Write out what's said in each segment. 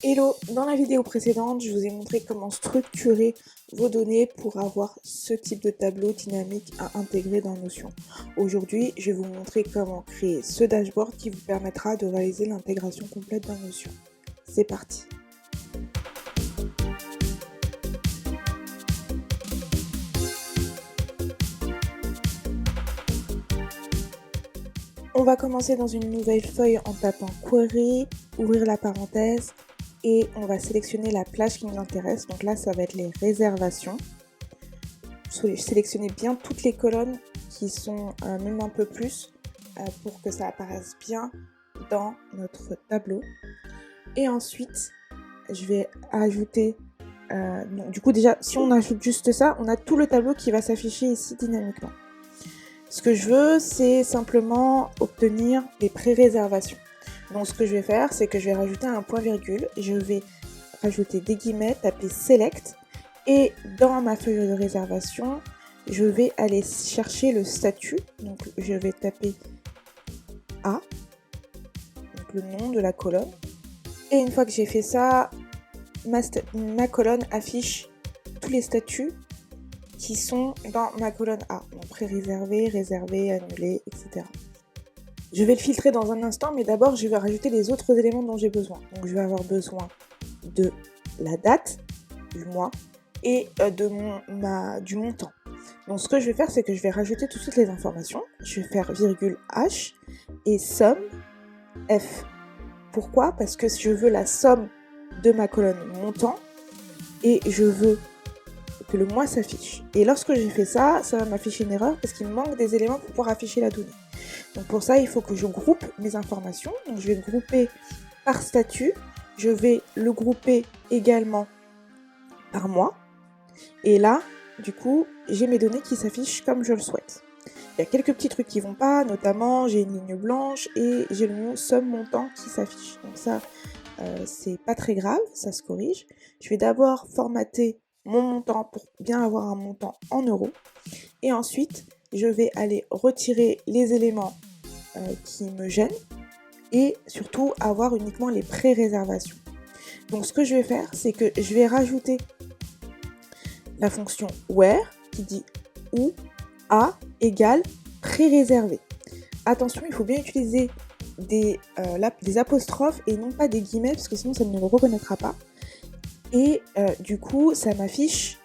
Hello, dans la vidéo précédente, je vous ai montré comment structurer vos données pour avoir ce type de tableau dynamique à intégrer dans Notion. Aujourd'hui, je vais vous montrer comment créer ce dashboard qui vous permettra de réaliser l'intégration complète dans Notion. C'est parti! On va commencer dans une nouvelle feuille en tapant Query, ouvrir la parenthèse et on va sélectionner la plage qui nous intéresse. Donc là, ça va être les réservations. Sélectionnez bien toutes les colonnes qui sont même un peu plus pour que ça apparaisse bien dans notre tableau. Et ensuite, je vais ajouter... donc, du coup, déjà, si on ajoute juste ça, on a tout le tableau qui va s'afficher ici dynamiquement. Ce que je veux, c'est simplement obtenir des pré-réservations. Donc ce que je vais faire, c'est que je vais rajouter un point virgule, je vais rajouter des guillemets, taper select, et dans ma feuille de réservation, je vais aller chercher le statut. Donc je vais taper A, donc le nom de la colonne. Et une fois que j'ai fait ça, ma colonne affiche tous les statuts qui sont dans ma colonne A, donc pré-réservé, réservé, annulé, etc. Je vais le filtrer dans un instant, mais d'abord je vais rajouter les autres éléments dont j'ai besoin. Donc je vais avoir besoin de la date, du mois, et du montant. Donc ce que je vais faire, c'est que je vais rajouter tout de suite les informations. Je vais faire virgule H et somme F. Pourquoi? Parce que je veux la somme de ma colonne montant et je veux que le mois s'affiche. Et lorsque j'ai fait ça, ça va m'afficher une erreur parce qu'il me manque des éléments pour pouvoir afficher la donnée. Donc pour ça, il faut que je groupe mes informations. Donc je vais le grouper par statut. Je vais le grouper également par mois. Et là, du coup, j'ai mes données qui s'affichent comme je le souhaite. Il y a quelques petits trucs qui vont pas, notamment j'ai une ligne blanche et j'ai le mot somme montant qui s'affiche. Donc ça, c'est pas très grave, ça se corrige. Je vais d'abord formater mon montant pour bien avoir un montant en euros. Et ensuite, je vais aller retirer les éléments qui me gênent et surtout avoir uniquement les pré-réservations. Donc ce que je vais faire, c'est que je vais rajouter la fonction where qui dit où a égale pré-réservé. Attention, il faut bien utiliser des apostrophes et non pas des guillemets parce que sinon ça ne le reconnaîtra pas. Et du coup, ça m'affiche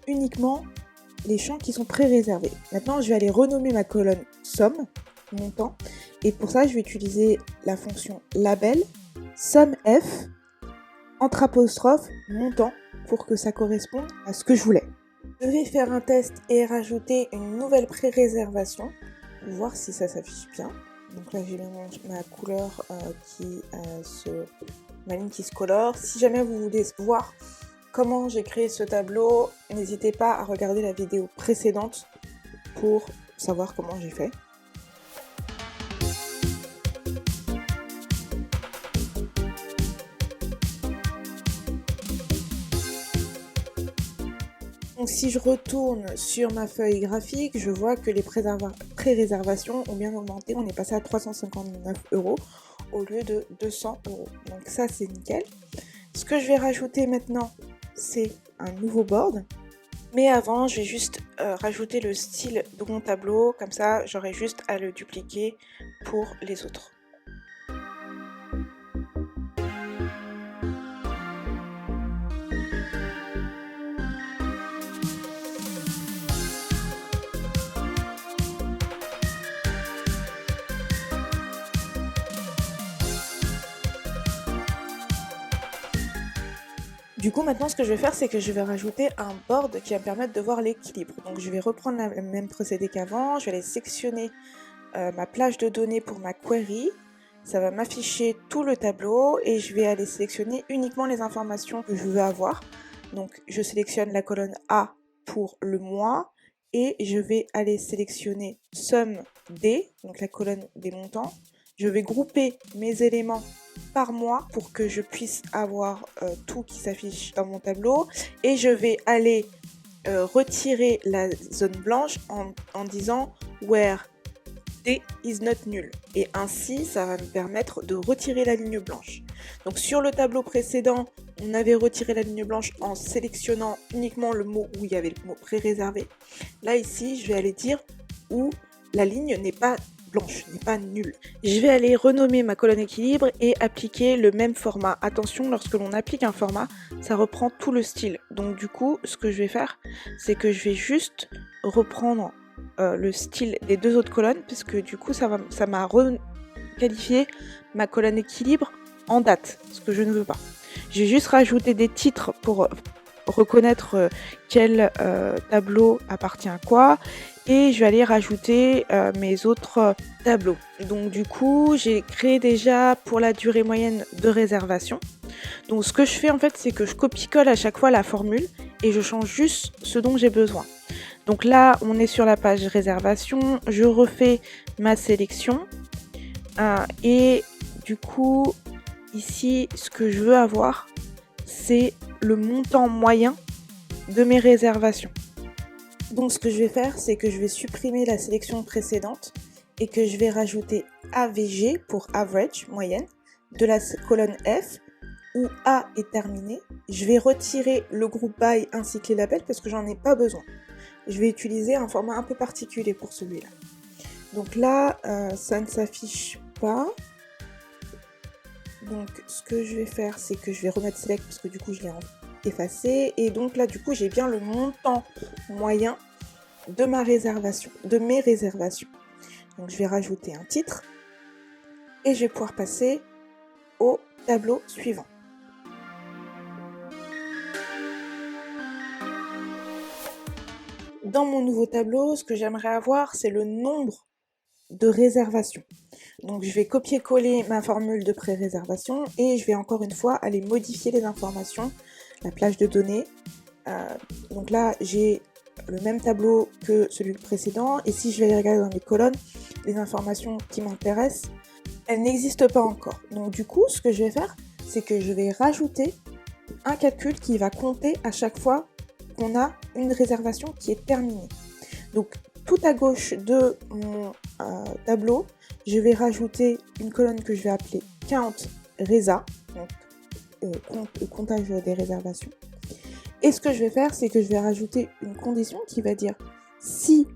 uniquement les champs qui sont pré-réservés. Maintenant, je vais aller renommer ma colonne somme, montant, et pour ça, je vais utiliser la fonction label, somme F, entre apostrophes, montant, pour que ça corresponde à ce que je voulais. Je vais faire un test et rajouter une nouvelle pré-réservation, pour voir si ça s'affiche bien. Donc là, j'ai mis ma couleur ma ligne qui se colore. Si jamais vous voulez voir comment j'ai créé ce tableau, n'hésitez pas à regarder la vidéo précédente pour savoir comment j'ai fait. Donc si je retourne sur ma feuille graphique, je vois que les pré-réservations ont bien augmenté. On est passé à 359 € au lieu de 200 €. Donc ça, c'est nickel. Ce que je vais rajouter maintenant, c'est un nouveau board. Mais avant, je vais juste rajouter le style de mon tableau. Comme ça, j'aurai juste à le dupliquer pour les autres. Du coup, maintenant, ce que je vais faire, c'est que je vais rajouter un board qui va me permettre de voir l'équilibre. Donc, je vais reprendre le même procédé qu'avant. Je vais aller sectionner ma plage de données pour ma query. Ça va m'afficher tout le tableau et je vais aller sélectionner uniquement les informations que je veux avoir. Donc, je sélectionne la colonne A pour le mois et je vais aller sélectionner somme D, donc la colonne des montants. Je vais grouper mes éléments par mois pour que je puisse avoir tout qui s'affiche dans mon tableau et je vais aller retirer la zone blanche en disant where D is not nul. Et ainsi, ça va me permettre de retirer la ligne blanche. Donc sur le tableau précédent, on avait retiré la ligne blanche en sélectionnant uniquement le mot où il y avait le mot pré-réservé. Là ici, je vais aller dire où la ligne n'est pas blanche, n'est pas nulle. Je vais aller renommer ma colonne équilibre et appliquer le même format. Attention, lorsque l'on applique un format, ça reprend tout le style. Donc du coup, ce que je vais faire, c'est que je vais juste reprendre le style des deux autres colonnes, parce que du coup, ça m'a requalifié ma colonne équilibre en date, ce que je ne veux pas. Je vais juste rajouter des titres pour reconnaître quel tableau appartient à quoi, et je vais aller rajouter mes autres tableaux. Donc du coup, j'ai créé déjà pour la durée moyenne de réservation. Donc ce que je fais en fait, c'est que je copie-colle à chaque fois la formule et je change juste ce dont j'ai besoin. Donc là, on est sur la page réservation, je refais ma sélection et du coup, ici, ce que je veux avoir, c'est le montant moyen de mes réservations. Donc ce que je vais faire, c'est que je vais supprimer la sélection précédente et que je vais rajouter AVG pour average, moyenne, de la colonne F où A est terminé. Je vais retirer le groupe by ainsi que les labels parce que j'en ai pas besoin. Je vais utiliser un format un peu particulier pour celui-là. Donc là, ça ne s'affiche pas. Donc ce que je vais faire, c'est que je vais remettre select parce que du coup je l'ai effacé. Et donc là, du coup, j'ai bien le montant moyen de ma réservation, de mes réservations. Donc je vais rajouter un titre et je vais pouvoir passer au tableau suivant. Dans mon nouveau tableau, ce que j'aimerais avoir, c'est le nombre de réservations. Donc je vais copier-coller ma formule de pré-réservation et je vais encore une fois aller modifier les informations, la plage de données. Donc là, j'ai le même tableau que celui précédent et si je vais aller regarder dans mes colonnes, les informations qui m'intéressent, elles n'existent pas encore. Donc du coup, ce que je vais faire, c'est que je vais rajouter un calcul qui va compter à chaque fois qu'on a une réservation qui est terminée. Donc tout à gauche de mon tableau, je vais rajouter une colonne que je vais appeler count resa, donc comptage des réservations. Et ce que je vais faire, c'est que je vais rajouter une condition qui va dire si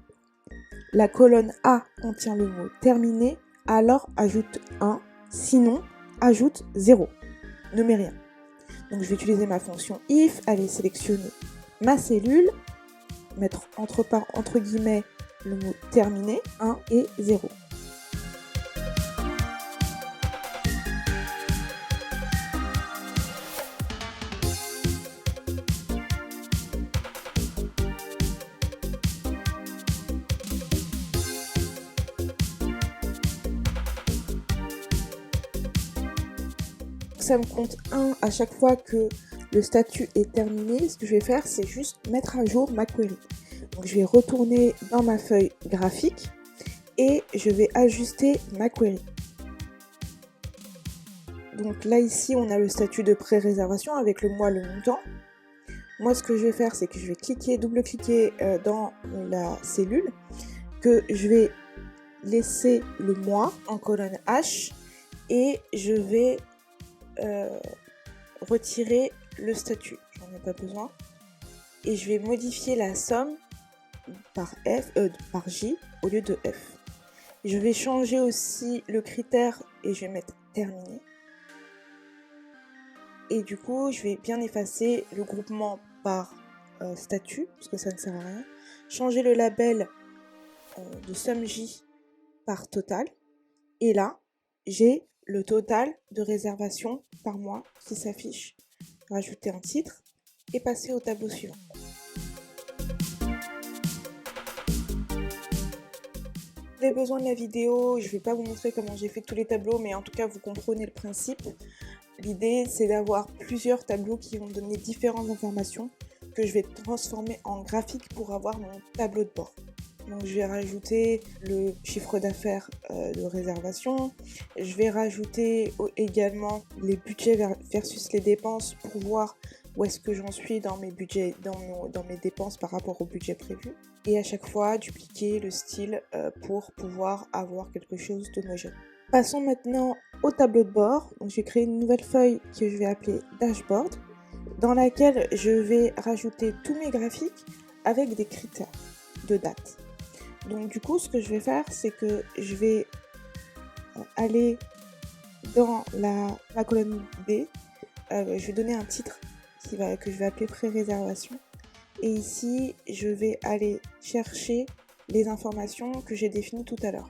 la colonne A contient le mot terminé, alors ajoute 1, sinon ajoute 0. Ne mets rien. Donc je vais utiliser ma fonction if, aller sélectionner ma cellule, mettre entre guillemets le mot terminé, 1 et 0. Ça me compte 1 à chaque fois que le statut est terminé. Ce que je vais faire, c'est juste mettre à jour ma query. Donc je vais retourner dans ma feuille graphique et je vais ajuster ma query. Donc là ici on a le statut de pré-réservation avec le mois, le montant. Moi ce que je vais faire, c'est que je vais double-cliquer dans la cellule, que je vais laisser le mois en colonne H et je vais retirer le statut, j'en ai pas besoin, et je vais modifier la somme par J au lieu de F. Je vais changer aussi le critère et je vais mettre terminé. Et du coup, je vais bien effacer le groupement par statut, parce que ça ne sert à rien. Changer le label de somme J par total. Et là, j'ai le total de réservation par mois qui s'affiche. Rajouter un titre et passer au tableau suivant. Vous avez besoin de la vidéo, je ne vais pas vous montrer comment j'ai fait tous les tableaux, mais en tout cas vous comprenez le principe. L'idée c'est d'avoir plusieurs tableaux qui vont donner différentes informations que je vais transformer en graphique pour avoir mon tableau de bord. Donc je vais rajouter le chiffre d'affaires de réservation. Je vais rajouter également les budgets versus les dépenses pour voir où est-ce que j'en suis dans mes budgets, dans mes dépenses par rapport au budget prévu. Et à chaque fois, dupliquer le style pour pouvoir avoir quelque chose d'homogène. Passons maintenant au tableau de bord. Donc, je vais créer une nouvelle feuille que je vais appeler Dashboard, dans laquelle je vais rajouter tous mes graphiques avec des critères de date. Donc du coup, ce que je vais faire, c'est que je vais aller dans la colonne B, je vais donner un titre que je vais appeler pré-réservation. Et ici, je vais aller chercher les informations que j'ai définies tout à l'heure.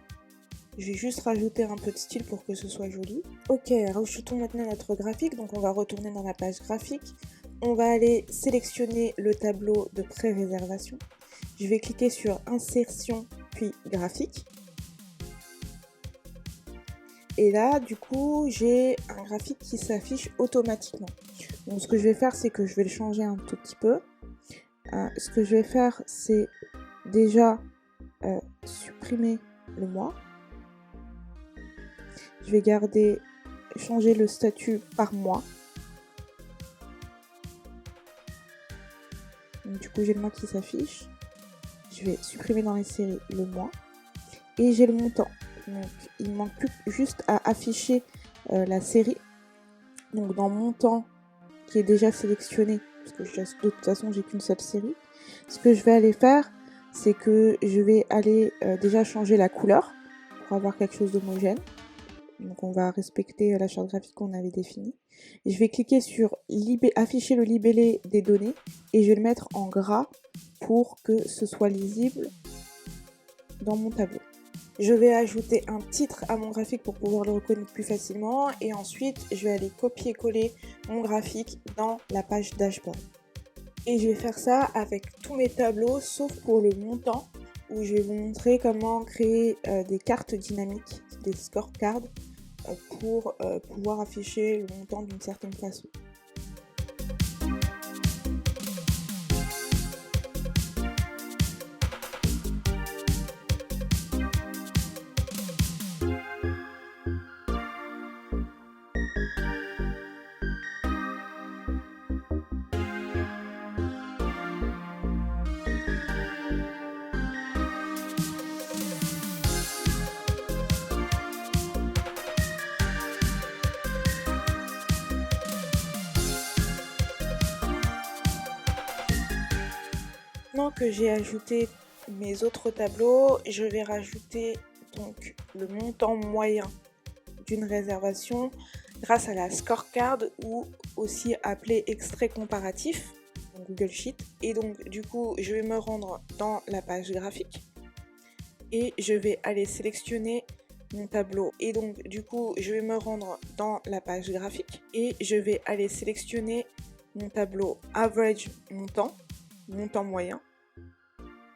Je vais juste rajouter un peu de style pour que ce soit joli. Ok, rajoutons maintenant notre graphique. Donc on va retourner dans la page graphique. On va aller sélectionner le tableau de pré-réservation. Je vais cliquer sur insertion puis graphique. Et là, du coup, j'ai un graphique qui s'affiche automatiquement. Donc ce que je vais faire, c'est que je vais le changer un tout petit peu. Ce que je vais faire, c'est déjà supprimer le mois. Je vais changer le statut par mois. Donc, du coup, j'ai le mois qui s'affiche. Je vais supprimer dans les séries le mois. Et j'ai le montant. Donc, il manque plus juste à afficher la série. Donc, dans montant qui est déjà sélectionné, parce que de toute façon, j'ai qu'une seule série. Ce que je vais aller faire, c'est que je vais aller déjà changer la couleur pour avoir quelque chose d'homogène. Donc, on va respecter la charte graphique qu'on avait définie. Et je vais cliquer sur afficher le libellé des données et je vais le mettre en gras pour que ce soit lisible dans mon tableau. Je vais ajouter un titre à mon graphique pour pouvoir le reconnaître plus facilement et ensuite je vais aller copier-coller mon graphique dans la page dashboard. Et je vais faire ça avec tous mes tableaux sauf pour le montant où je vais vous montrer comment créer des cartes dynamiques, des scorecards pour pouvoir afficher le montant d'une certaine façon. Maintenant que j'ai ajouté mes autres tableaux, je vais rajouter donc le montant moyen d'une réservation grâce à la scorecard ou aussi appelé extrait comparatif dans Google Sheet. Et donc du coup, je vais me rendre dans la page graphique et je vais aller sélectionner mon tableau. Et donc du coup, je vais me rendre dans la page graphique et je vais aller sélectionner mon tableau average montant moyen,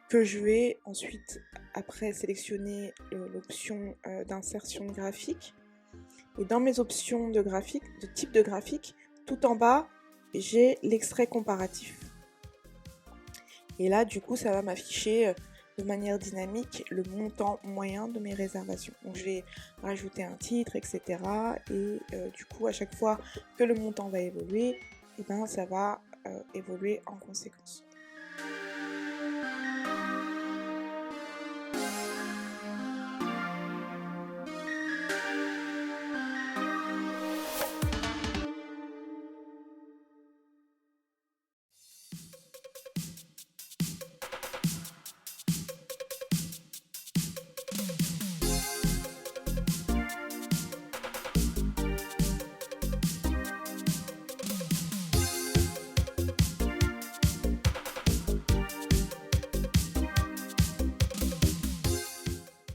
que je vais ensuite après sélectionner l'option d'insertion graphique. Et dans mes options de type de graphique, tout en bas, j'ai l'extrait comparatif. Et là, du coup, ça va m'afficher de manière dynamique le montant moyen de mes réservations. Donc, je vais rajouter un titre, etc. Et du coup, à chaque fois que le montant va évoluer, et ben, ça va évoluer en conséquence.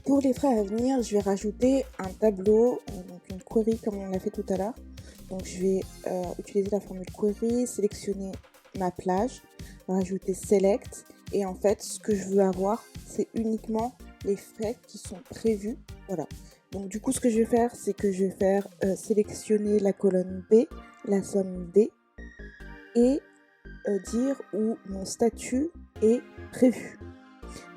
Pour les frais à venir, je vais rajouter un tableau, donc une query comme on l'a fait tout à l'heure. Donc je vais utiliser la formule query, sélectionner ma plage, rajouter select et en fait ce que je veux avoir c'est uniquement les frais qui sont prévus. Voilà. Donc du coup ce que je vais faire c'est que je vais faire sélectionner la colonne B, la somme D et dire où mon statut est prévu.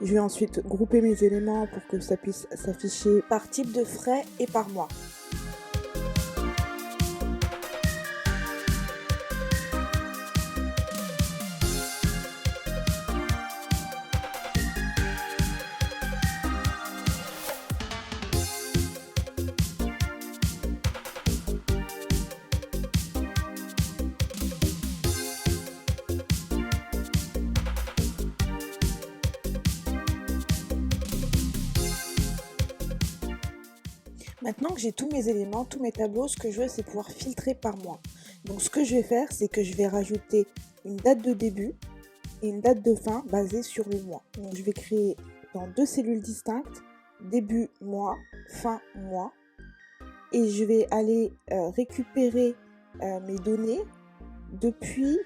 Je vais ensuite grouper mes éléments pour que ça puisse s'afficher par type de frais et par mois. Maintenant que j'ai tous mes éléments, tous mes tableaux, ce que je veux, c'est pouvoir filtrer par mois. Donc ce que je vais faire, c'est que je vais rajouter une date de début et une date de fin basée sur le mois. Donc je vais créer dans 2 cellules distinctes, début mois, fin mois, et je vais aller récupérer mes données depuis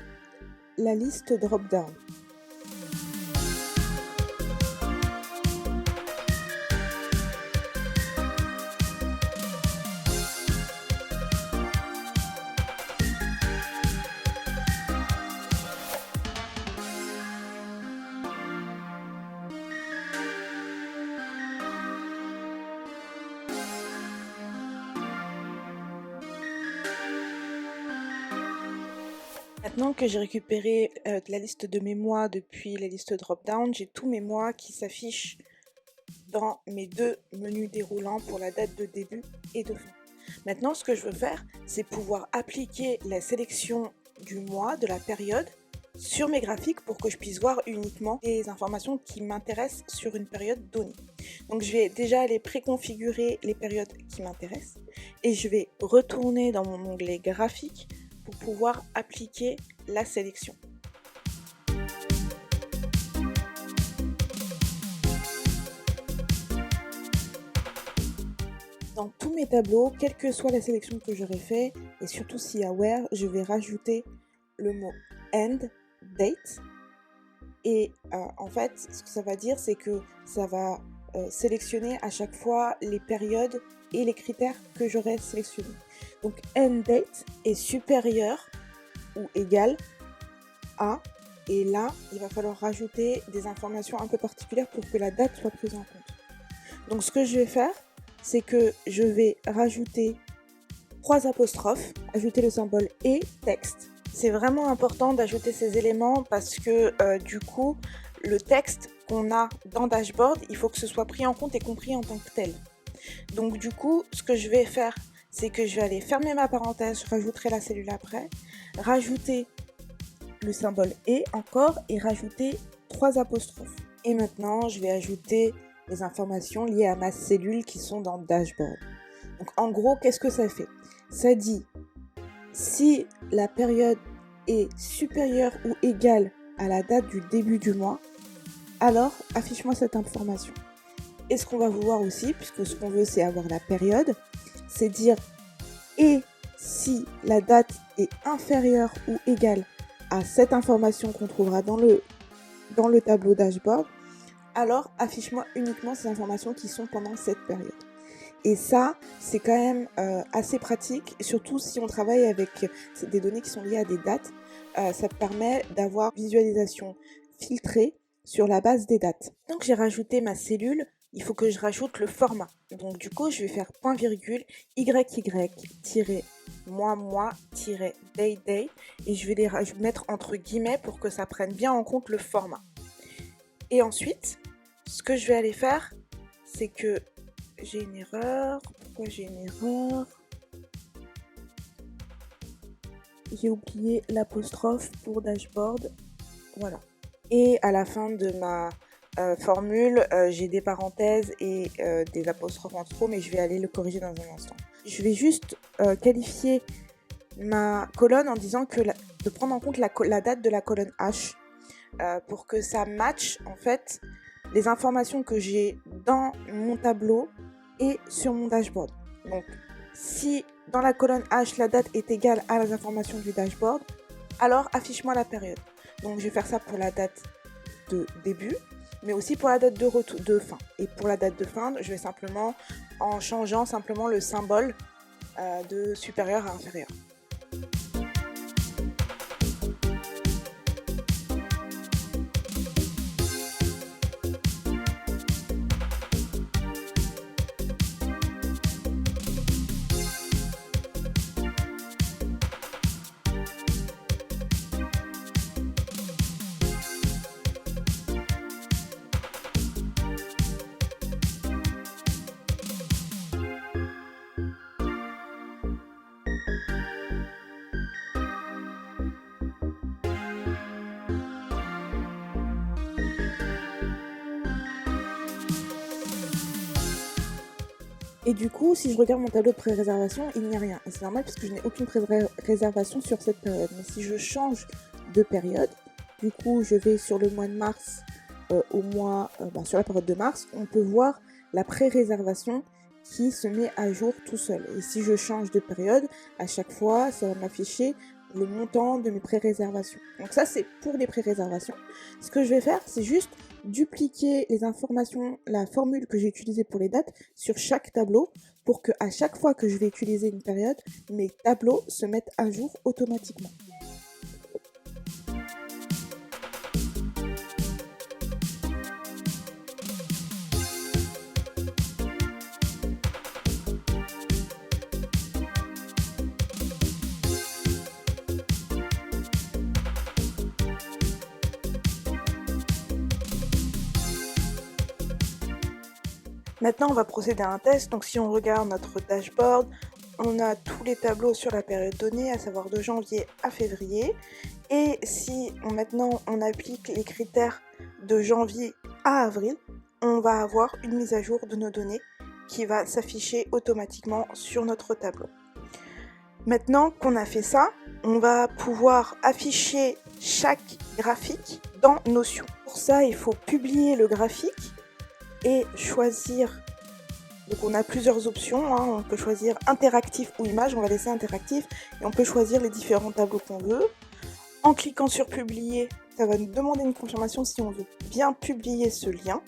la liste drop-down. Maintenant que j'ai récupéré la liste de mes mois depuis la liste drop-down, j'ai tous mes mois qui s'affichent dans mes 2 menus déroulants pour la date de début et de fin. Maintenant, ce que je veux faire, c'est pouvoir appliquer la sélection du mois, de la période, sur mes graphiques pour que je puisse voir uniquement les informations qui m'intéressent sur une période donnée. Donc je vais déjà aller préconfigurer les périodes qui m'intéressent et je vais retourner dans mon onglet graphique pour pouvoir appliquer la sélection. Dans tous mes tableaux, quelle que soit la sélection que j'aurai fait, et surtout s'il y a where, je vais rajouter le mot end date. Et en fait, ce que ça va dire, c'est que ça va sélectionner à chaque fois les périodes et les critères que j'aurai sélectionnés. Donc end date est supérieur ou égal à, et là, il va falloir rajouter des informations un peu particulières pour que la date soit prise en compte. Donc ce que je vais faire, c'est que je vais rajouter 3 apostrophes, ajouter le symbole et texte. C'est vraiment important d'ajouter ces éléments parce que du coup, le texte qu'on a dans Dashboard, il faut que ce soit pris en compte et compris en tant que tel. Donc du coup, ce que je vais faire, c'est que je vais aller fermer ma parenthèse, je rajouterai la cellule après, rajouter le symbole et encore et rajouter 3 apostrophes. Et maintenant, je vais ajouter les informations liées à ma cellule qui sont dans Dashboard. Donc en gros, qu'est-ce que ça fait? Ça dit si la période est supérieure ou égale à la date du début du mois, alors affiche-moi cette information. Et ce qu'on va vouloir aussi, puisque ce qu'on veut c'est avoir la période, c'est dire et si la date est inférieure ou égale à cette information qu'on trouvera dans le tableau Dashboard, alors affiche-moi uniquement ces informations qui sont pendant cette période. Et ça, c'est quand même assez pratique, surtout si on travaille avec des données qui sont liées à des dates. Ça permet d'avoir une visualisation filtrée sur la base des dates. Donc j'ai rajouté ma cellule, il faut que je rajoute le format. Donc du coup, je vais faire point virgule YY-mois-day-day et je vais les mettre entre guillemets pour que ça prenne bien en compte le format. Et ensuite, ce que je vais aller faire, c'est que j'ai une erreur. Pourquoi j'ai une erreur? J'ai oublié l'apostrophe pour Dashboard. Voilà. Et à la fin de ma formule, j'ai des parenthèses et des apostrophes en trop, mais je vais aller le corriger dans un instant. Je vais juste qualifier ma colonne en disant que de prendre en compte la date de la colonne H pour que ça matche en fait les informations que j'ai dans mon tableau et sur mon dashboard. Donc, si dans la colonne H, la date est égale à les informations du dashboard, alors affiche-moi la période. Donc, je vais faire ça pour la date de début, mais aussi pour la date de fin. Et pour la date de fin, je vais simplement, en changeant simplement le symbole de supérieur à inférieur. Et du coup, si je regarde mon tableau de pré-réservation, il n'y a rien. Et c'est normal parce que je n'ai aucune pré-réservation sur cette période. Mais si je change de période, du coup, je vais sur le mois de mars, sur la période de mars, on peut voir la pré-réservation qui se met à jour tout seul. Et si je change de période, à chaque fois, ça va m'afficher le montant de mes pré-réservations. Donc ça, c'est pour les pré-réservations. Ce que je vais faire, c'est juste dupliquer les informations, la formule que j'ai utilisée pour les dates sur chaque tableau pour que à chaque fois que je vais utiliser une période, mes tableaux se mettent à jour automatiquement. Maintenant, on va procéder à un test. Donc, si on regarde notre dashboard, on a tous les tableaux sur la période donnée, à savoir de janvier à février. Et si maintenant on applique les critères de janvier à avril, on va avoir une mise à jour de nos données qui va s'afficher automatiquement sur notre tableau. Maintenant qu'on a fait ça, on va pouvoir afficher chaque graphique dans Notion. Pour ça, il faut publier le graphique et choisir, donc on a plusieurs options, on peut choisir interactif ou image, on va laisser interactif et on peut choisir les différents tableaux qu'on veut. En cliquant sur publier, ça va nous demander une confirmation si on veut bien publier ce lien.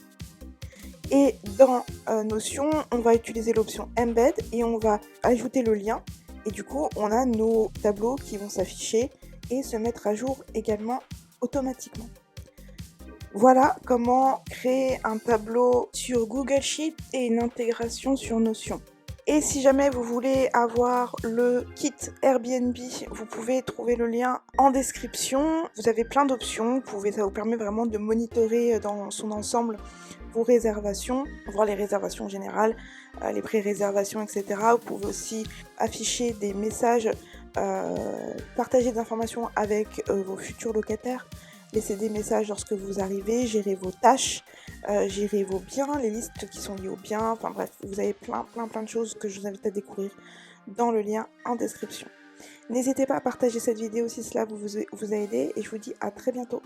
Et dans Notion, on va utiliser l'option embed et on va ajouter le lien et du coup on a nos tableaux qui vont s'afficher et se mettre à jour également automatiquement. Voilà comment créer un tableau sur Google Sheet et une intégration sur Notion. Et si jamais vous voulez avoir le kit Airbnb, vous pouvez trouver le lien en description. Vous avez plein d'options, ça vous permet vraiment de monitorer dans son ensemble vos réservations, voir les réservations générales, les pré-réservations, etc. Vous pouvez aussi afficher des messages, partager des informations avec vos futurs locataires. Laissez des messages lorsque vous arrivez, gérez vos tâches, gérez vos biens, les listes qui sont liées aux biens, enfin bref, vous avez plein de choses que je vous invite à découvrir dans le lien en description. N'hésitez pas à partager cette vidéo si cela vous a aidé et je vous dis à très bientôt.